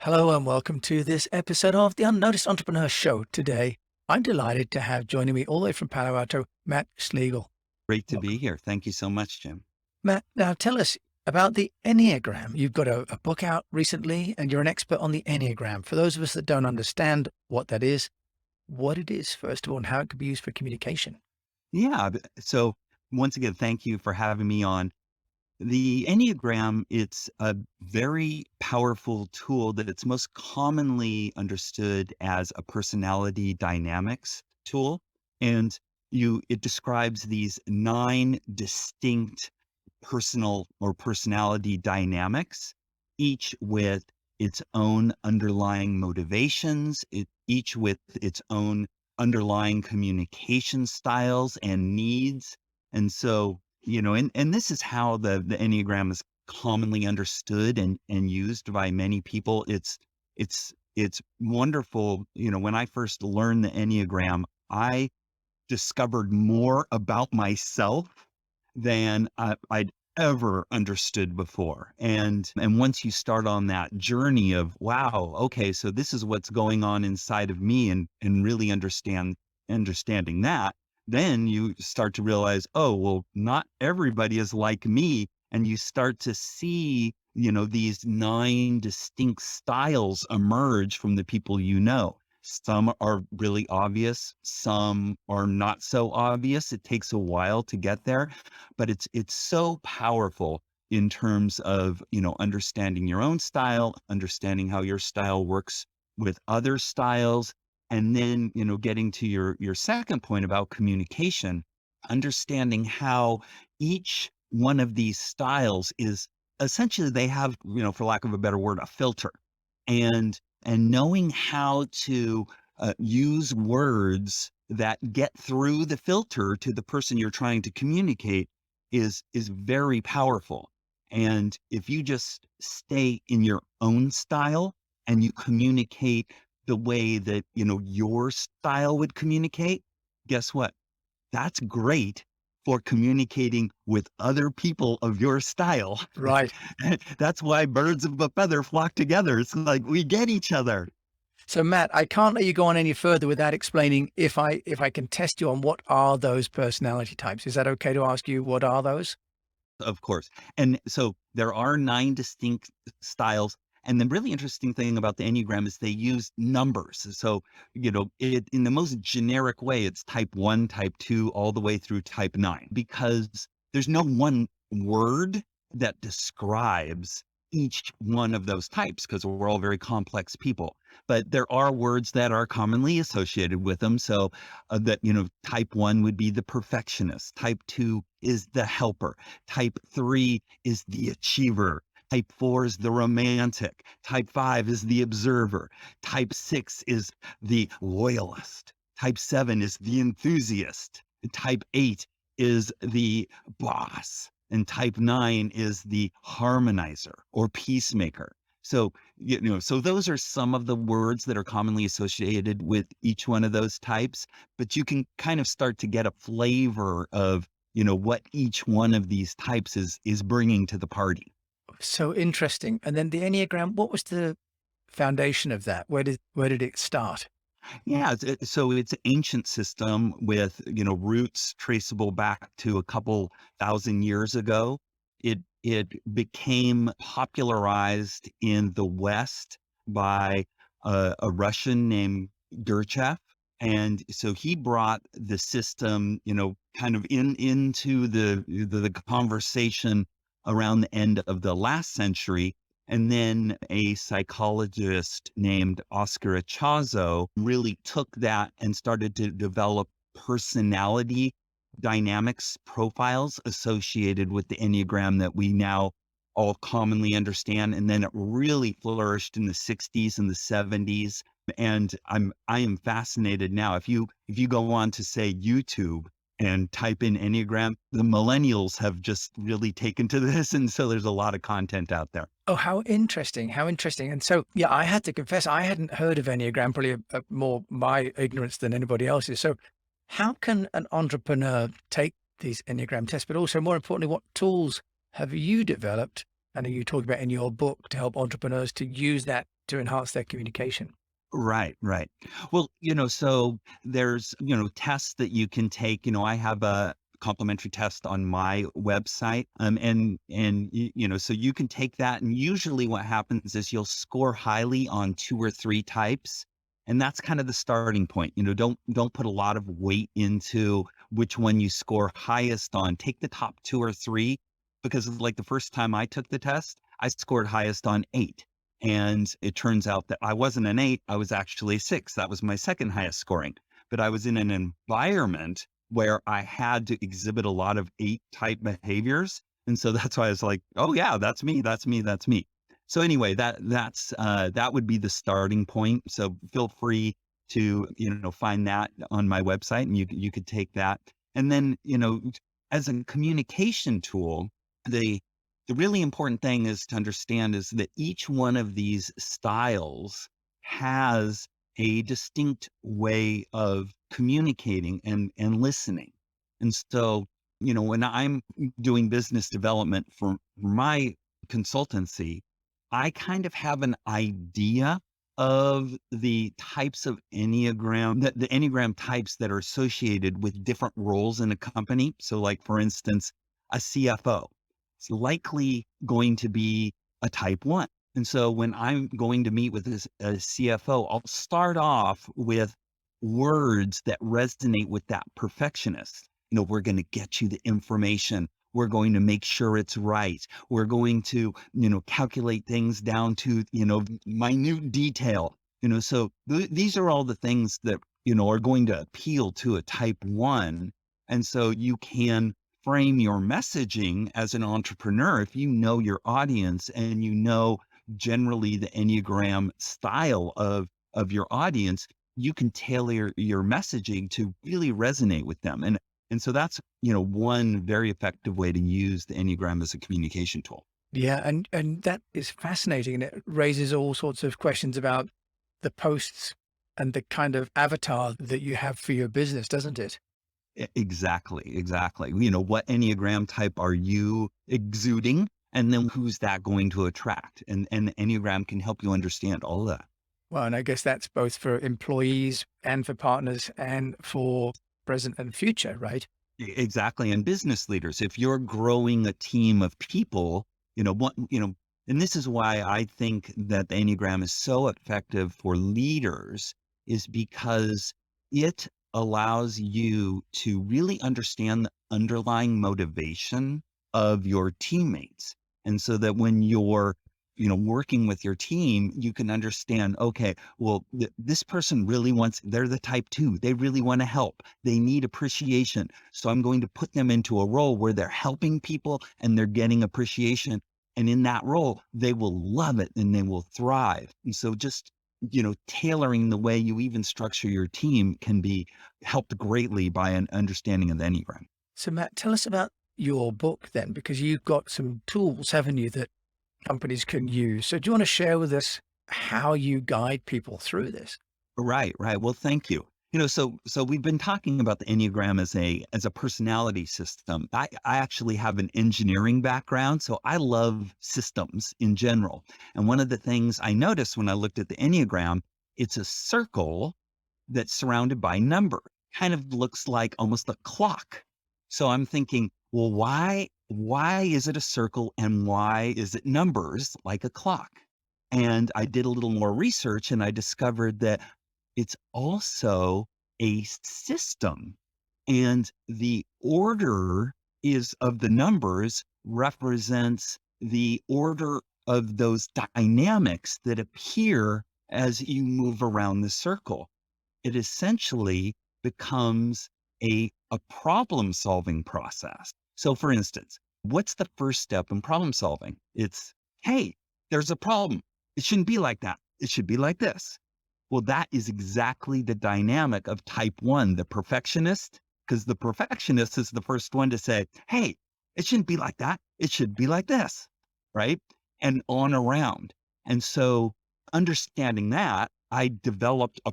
Hello and welcome to this episode of the Unnoticed Entrepreneur Show. Today, I'm delighted to have joining me all the way from Palo Alto, Matt Schlegel. Great to be Welcome. here. Thank you so much, Jim. Matt, now tell us about the Enneagram. You've got a book out recently and you're an expert on the Enneagram. For those of us that don't understand what it is, first of all, and how it could be used for communication. So once again, thank you for having me on. The Enneagram, it's a very powerful tool that it's most commonly understood as a personality dynamics tool. And it describes these 9 distinct personal or personality dynamics, each with its own underlying motivations, each with its own underlying communication styles and needs. And so, and this is how the Enneagram is commonly understood and used by many people. It's wonderful. When I first learned the Enneagram, I discovered more about myself than I'd ever understood before. And once you start on that journey of, wow, okay, so this is what's going on inside of me and really understanding that, then you start to realize, oh, well, not everybody is like me. And you start to see, these 9 distinct styles emerge from the people you know. Some are really obvious, some are not so obvious. It takes a while to get there, but it's so powerful in terms of, understanding your own style, understanding how your style works with other styles, and then, getting to your second point about communication, understanding how each one of these styles is essentially they have, for lack of a better word, a filter. And knowing how to use words that get through the filter to the person you're trying to communicate is very powerful. And if you just stay in your own style and you communicate the way that, your style would communicate, guess what? That's great for communicating with other people of your style. Right. That's why birds of a feather flock together. It's like we get each other. So Matt, I can't let you go on any further without explaining if I can test you on what are those personality types. Is that okay to ask you what are those? Of course. And so there are 9 distinct styles. And the really interesting thing about the Enneagram is they use numbers. So, in the most generic way, it's type 1, type 2, all the way through type 9, because there's no one word that describes each one of those types because we're all very complex people. But there are words that are commonly associated with them. So type 1 would be the perfectionist. Type 2 is the helper. Type 3 is the achiever. Type 4 is the romantic. Type 5 is the observer. Type 6 is the loyalist. Type 7 is the enthusiast. Type 8 is the boss. And type 9 is the harmonizer or peacemaker. So, so those are some of the words that are commonly associated with each one of those types, but you can kind of start to get a flavor of, what each one of these types is bringing to the party. So interesting. And then the Enneagram, what was the foundation of that? Where did it start? Yeah, so it's an ancient system with, roots traceable back to a couple thousand years ago. It became popularized in the West by a Russian named Gurdjieff. And so he brought the system, kind of into the conversation around the end of the last century. And then a psychologist named Oscar Ichazo really took that and started to develop personality dynamics profiles associated with the Enneagram that we now all commonly understand. And then it really flourished in the 60s and the 70s. And I am fascinated now. If you go on to say YouTube and type in Enneagram, the millennials have just really taken to this. And so there's a lot of content out there. Oh, how interesting. How interesting. And so, yeah, I had to confess, I hadn't heard of Enneagram, probably more my ignorance than anybody else's. So how can an entrepreneur take these Enneagram tests, but also more importantly, what tools have you developed And are you talking about in your book to help entrepreneurs to use that to enhance their communication? Right, right. Well, so there's, tests that you can take. I have a complimentary test on my website. So you can take that. And usually what happens is you'll score highly on two or three types. And that's kind of the starting point. Don't put a lot of weight into which one you score highest on. Take the top two or three, because like the first time I took the test, I scored highest on 8. And it turns out that I wasn't an 8, I was actually a 6. That was my second highest scoring. But I was in an environment where I had to exhibit a lot of 8 type behaviors. And so that's why I was like, oh yeah, that's me, that's me, that's me. So anyway, that would be the starting point. So feel free to, find that on my website, and you could take that. And then, as a communication tool, the the really important thing is to understand is that each one of these styles has a distinct way of communicating and listening. And so, when I'm doing business development for my consultancy, I kind of have an idea of the types of Enneagram, the Enneagram types that are associated with different roles in a company. So like, for instance, a CFO. It's likely going to be a type 1. And so when I'm going to meet with a CFO, I'll start off with words that resonate with that perfectionist. We're going to get you the information. We're going to make sure it's right. We're going to, calculate things down to, minute detail. So these are all the things that, are going to appeal to a type 1. And so you can frame your messaging as an entrepreneur. If you know your audience and generally the Enneagram style of your audience, you can tailor your messaging to really resonate with them. And so that's, one very effective way to use the Enneagram as a communication tool. Yeah, and that is fascinating, and it raises all sorts of questions about the posts and the kind of avatar that you have for your business, doesn't it? Exactly, exactly. What Enneagram type are you exuding? And then who's that going to attract? And the Enneagram can help you understand all of that. Well, and I guess that's both for employees and for partners and for present and future, right? Exactly. And business leaders, if you're growing a team of people, and this is why I think that the Enneagram is so effective for leaders, is because it allows you to really understand the underlying motivation of your teammates. And so that when you're, working with your team, you can understand, okay, well, this person really they're the type 2, they really want to help. They need appreciation. So I'm going to put them into a role where they're helping people and they're getting appreciation. And in that role, they will love it and they will thrive. And so just, tailoring the way you even structure your team can be helped greatly by an understanding of the Enneagram. So, Matt, tell us about your book then, because you've got some tools, haven't you, that companies can use. So, do you want to share with us how you guide people through this? Right, right. Well, thank you. So we've been talking about the Enneagram as a personality system. I actually have an engineering background, so I love systems in general. And one of the things I noticed when I looked at the Enneagram, it's a circle that's surrounded by number. Kind of looks like almost a clock. So I'm thinking, well, why is it a circle and why is it numbers like a clock? And I did a little more research and I discovered that it's also a system, and the order is of the numbers represents the order of those dynamics that appear as you move around the circle. It essentially becomes a problem solving process. So for instance, what's the first step in problem solving? It's, hey, there's a problem. It shouldn't be like that. It should be like this. Well, that is exactly the dynamic of type 1, the perfectionist, because the perfectionist is the first one to say, hey, it shouldn't be like that. It should be like this, right? And on around. And so understanding that, I developed a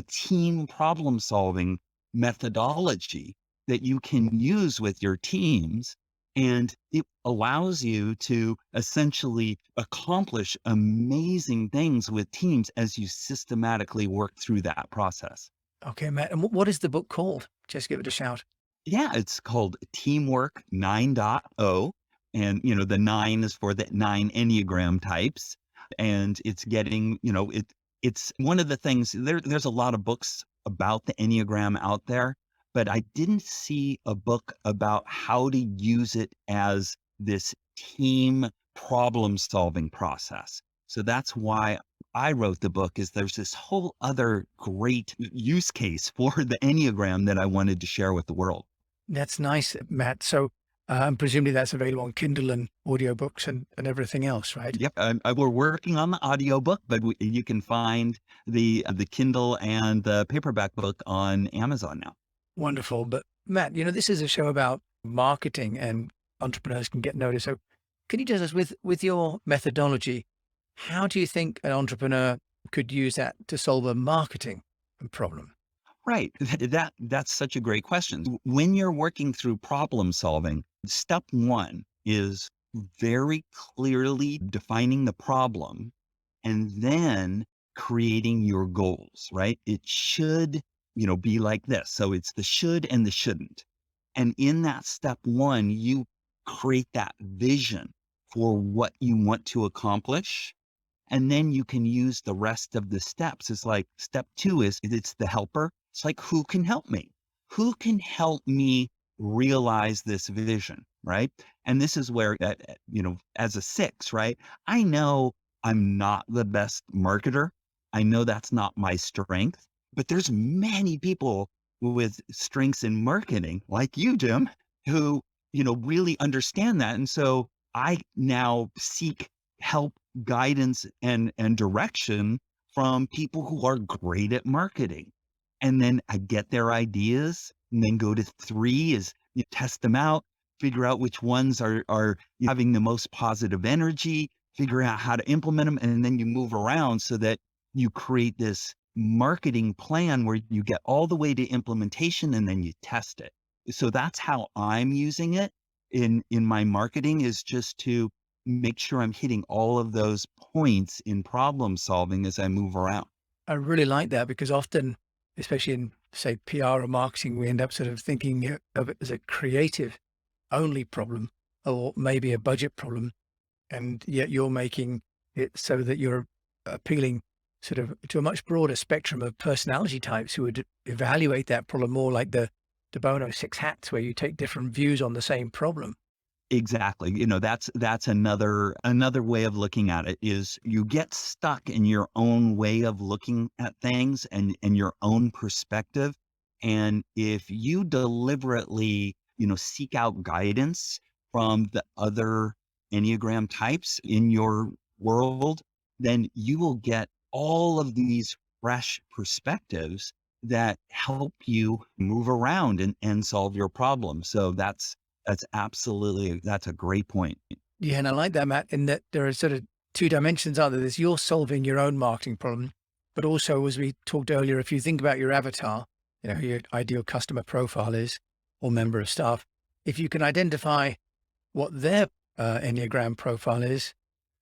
team problem solving methodology that you can use with your teams. And it allows you to essentially accomplish amazing things with teams as you systematically work through that process. Okay, Matt. And what is the book called? Just give it a shout. Yeah, it's called Teamwork 9.0. And, the nine is for the nine Enneagram types. And it's getting, it's one of the things there's a lot of books about the Enneagram out there, but I didn't see a book about how to use it as this team problem solving process. So that's why I wrote the book is there's this whole other great use case for the Enneagram that I wanted to share with the world. That's nice, Matt. So presumably that's available on Kindle and audiobooks and everything else, right? Yep, we're working on the audiobook, but you can find the Kindle and the paperback book on Amazon now. Wonderful. But Matt, this is a show about marketing and entrepreneurs can get noticed. So can you tell us with your methodology, how do you think an entrepreneur could use that to solve a marketing problem? Right. That's such a great question. When you're working through problem solving, step one is very clearly defining the problem and then creating your goals, right? It should, be like this. So it's the should and the shouldn't. And in that step one, you create that vision for what you want to accomplish. And then you can use the rest of the steps. It's like step two it's the helper. It's like, who can help me? Who can help me realize this vision? Right. And this is where, as a six, right? I know I'm not the best marketer. I know that's not my strength, but there's many people with strengths in marketing like you, Jim, who, really understand that. And so I now seek help, guidance, and direction from people who are great at marketing. And then I get their ideas and then go to three is you test them out, figure out which ones are having the most positive energy, figure out how to implement them, and then you move around so that you create this marketing plan where you get all the way to implementation and then you test it. So that's how I'm using it in my marketing is just to make sure I'm hitting all of those points in problem solving as I move around. I really like that because often, especially in say PR or marketing, we end up sort of thinking of it as a creative only problem or maybe a budget problem. And yet you're making it so that you're appealing sort of to a much broader spectrum of personality types who would evaluate that problem more like the Bono six hats, where you take different views on the same problem. Exactly. That's another way of looking at it is you get stuck in your own way of looking at things and your own perspective. And if you deliberately, seek out guidance from the other Enneagram types in your world, then you will get all of these fresh perspectives that help you move around and solve your problem. So that's a great point. Yeah, and I like that, Matt, in that there are sort of two dimensions, aren't there? There's you're solving your own marketing problem, but also, as we talked earlier, if you think about your avatar, who your ideal customer profile is or member of staff, if you can identify what their Enneagram profile is,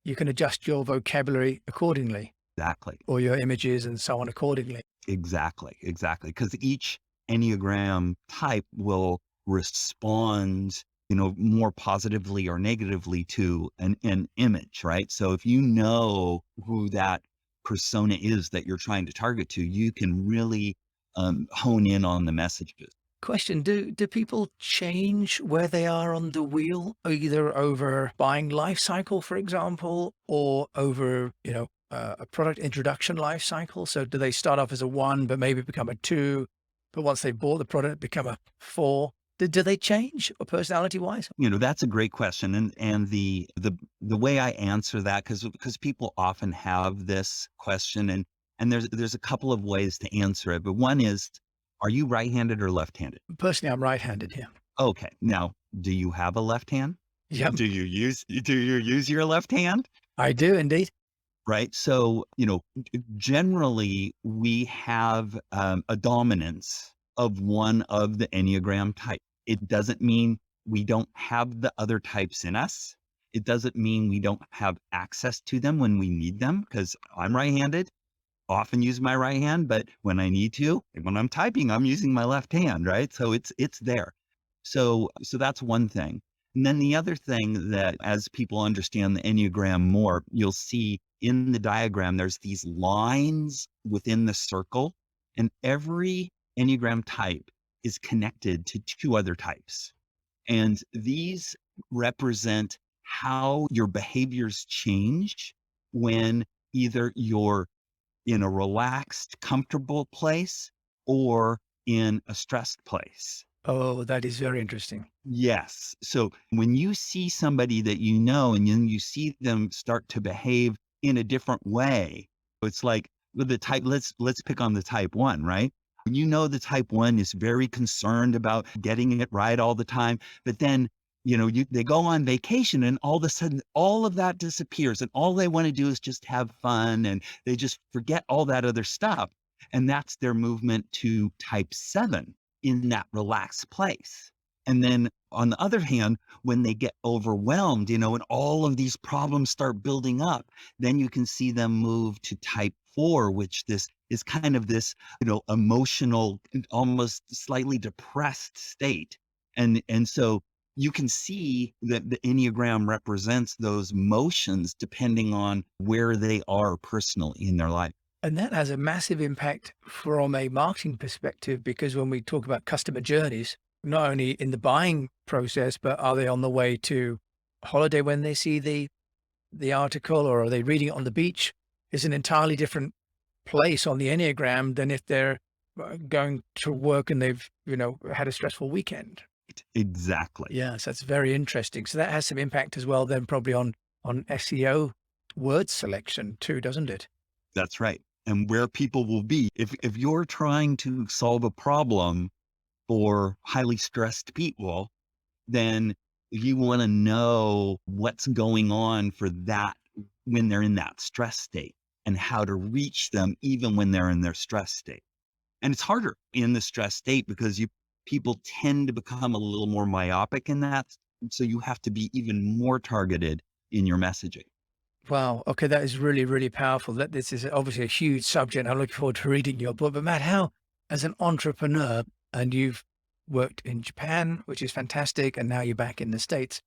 you can adjust your vocabulary accordingly Exactly. or your images and so on accordingly. Exactly. Exactly. Because each Enneagram type will respond, more positively or negatively to an image, right? So if you know who that persona is that you're trying to target to, you can really hone in on the messages. Question, do people change where they are on the wheel, either over buying life cycle, for example, or over, a product introduction life cycle? So do they start off as a one, but maybe become a two, but once they bought the product, become a four? Do they change personality wise? That's a great question. And the way I answer that, because people often have this question and there's a couple of ways to answer it. But one is, are you right-handed or left-handed? Personally, I'm right-handed here. Okay. Now, do you have a left hand? Yep, Do you use your left hand? I do indeed. Right. So, generally we have a dominance of one of the Enneagram type. It doesn't mean we don't have the other types in us. It doesn't mean we don't have access to them when we need them, because I'm right-handed, often use my right hand, but when I need to, when I'm typing, I'm using my left hand, right? So it's there. So that's one thing. And then the other thing that as people understand the Enneagram more, you'll see in the diagram, there's these lines within the circle, and every Enneagram type is connected to two other types. And these represent how your behaviors change when either you're in a relaxed, comfortable place or in a stressed place. Oh, that is very interesting. Yes. So when you see somebody that you know and then you see them start to behave in a different way, it's like with the type, let's pick on the type one, right? You know the type one is very concerned about getting it right all the time, but then they go on vacation and all of a sudden all of that disappears and all they want to do is just have fun and they just forget all that other stuff. And that's their movement to type seven in that relaxed place. And then on the other hand, when they get overwhelmed, and all of these problems start building up, then you can see them move to type four, which this is kind of this, emotional, almost slightly depressed state. And so you can see that the Enneagram represents those motions depending on where they are personally in their life. And that has a massive impact from a marketing perspective, because when we talk about customer journeys, not only in the buying process, but are they on the way to holiday when they see the article, or are they reading it on the beach, is an entirely different place on the Enneagram than if they're going to work and they've, had a stressful weekend. Exactly. Yes, that's very interesting. So that has some impact as well then probably on SEO word selection too, doesn't it? That's right. And where people will be. If you're trying to solve a problem for highly stressed people, then you want to know what's going on for that when they're in that stress state and how to reach them even when they're in their stress state. And it's harder in the stress state because people tend to become a little more myopic in that. So you have to be even more targeted in your messaging. Wow. Okay, that is really, really powerful. That this is obviously a huge subject. I'm looking forward to reading your book. But Matt, how, as an entrepreneur, and you've worked in Japan, which is fantastic, and now you're back in the States,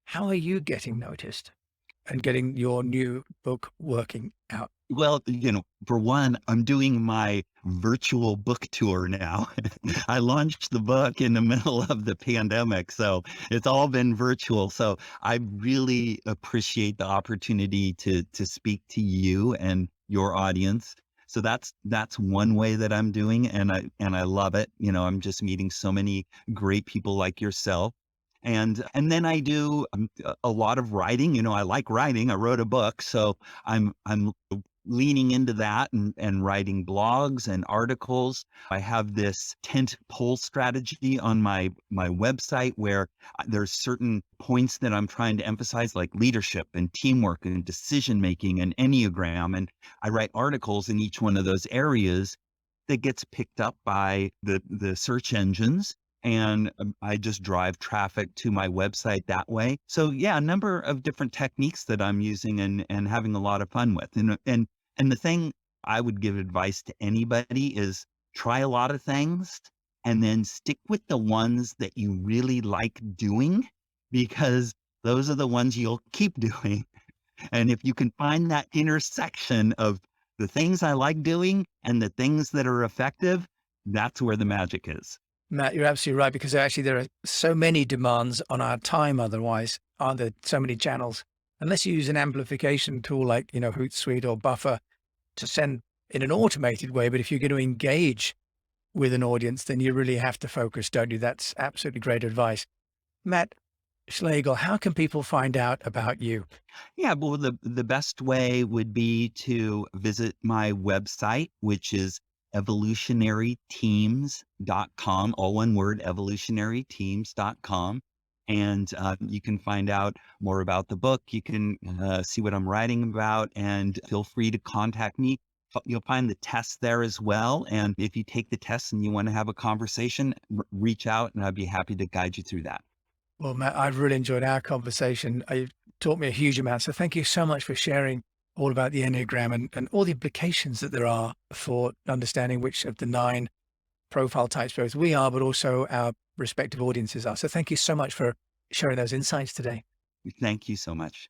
how are you getting noticed and getting your new book working out? Well, for one, I'm doing my virtual book tour now. I launched the book in the middle of the pandemic, so it's all been virtual. So I really appreciate the opportunity to speak to you and your audience. So that's one way that I'm doing, and I love it. I'm just meeting so many great people like yourself. And then I do a lot of writing. I like writing. I wrote a book, so I'm leaning into that and writing blogs and articles. I have this tent pole strategy on my website where there's certain points that I'm trying to emphasize, like leadership and teamwork and decision making and Enneagram. And I write articles in each one of those areas that gets picked up by the search engines. And I just drive traffic to my website that way. So yeah, a number of different techniques that I'm using and having a lot of fun with. And the thing I would give advice to anybody is try a lot of things and then stick with the ones that you really like doing, because those are the ones you'll keep doing. And if you can find that intersection of the things I like doing and the things that are effective, that's where the magic is. Matt, you're absolutely right, because actually there are so many demands on our time otherwise, aren't there? So many channels. Unless you use an amplification tool like, Hootsuite or Buffer to send in an automated way. But if you're going to engage with an audience, then you really have to focus, don't you? That's absolutely great advice. Matt Schlegel, how can people find out about you? Yeah, well, the best way would be to visit my website, which is evolutionaryteams.com, all one word, evolutionaryteams.com. And you can find out more about the book. You can see what I'm writing about, and feel free to contact me. You'll find the test there as well. And if you take the test and you want to have a conversation, reach out and I'd be happy to guide you through that. Well, Matt, I've really enjoyed our conversation. You taught me a huge amount. So thank you so much for sharing all about the Enneagram and all the implications that there are for understanding which of the 9 profile types both we are, but also our respective audiences are. So thank you so much for sharing those insights today. Thank you so much.